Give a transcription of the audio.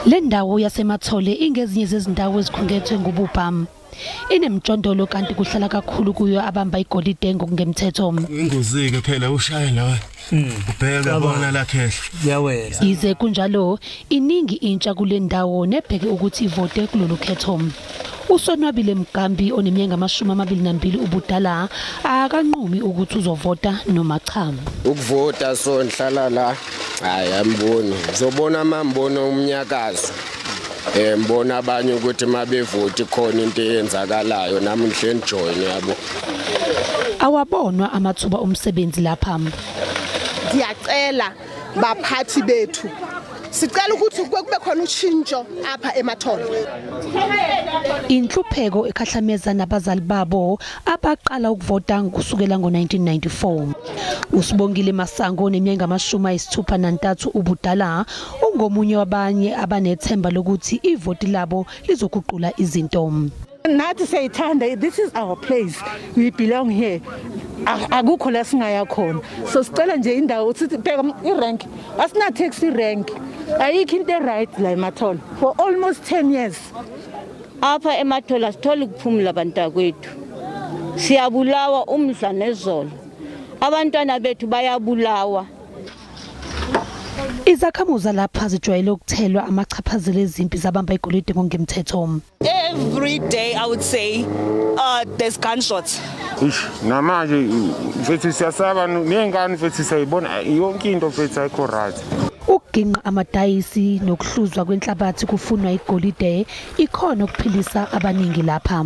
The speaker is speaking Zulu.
Lendawo yaseMathole ingezinye zezindawo ezikhungethwe ngububhamu. Inemjondolo kanti kuhlala kakhulu kuyo abamba igolide ngokungemthetho. Ingozike phela ushaya la. Ubheka bona la khehla. Yawela. Yize kunjalo, iningi intsha kulendawo nebheke ukuthi ivote kulolu khetho. Usonwabile Mgambi oneminyaka 22 ubudala akanqumi ukuthi uzovota noma cha. Ukuvota so nhlala la hayi amboni ngizobona mambono umnyakazo mbona abanye ukuthi mabevoti khona into eyenzakalayo nami nhle enjoy yabo. Awabonwa amathuba omsebenzi lapha. Ngiyacela baphathi bethu sicela ukuthi kube khona ushintsho apha eMathole. Inhlupheko ekhahlameza nabazali babo abaqala ukuvota kusukela ngo1994. Usibongile Masango oneminyaka 63 ubudala ungomunye wabanye abanethemba lokuthi ivoti labo lizoguqula izinto. Nathi sayithanda, this is our place, we belong here. Akukho la singaya khona. So sicela nje indawo uthi bheka irank, asina taxi rank. Ayikho into right la eMathole for almost 10 years. Apha eMathole asitholi ukuphumula bantakwethu. Siyabulawa umdla nezolo. Abantwana bethu bayabulawa. Izakhamuza lapha zijwayele ukuthelwa amachaphazelo ezimpi zabamba igolide ngokungemthetho. Every day I would say there's gunshots. Namanje mfethu siyasaba nengane mfethu sayibona yonke into mfethu ayikho right. Ukuginqa amadayisi nokuhluzwa kwenhlabathi kufunwa igolide ikhona ukuphilisa abaningi lapha.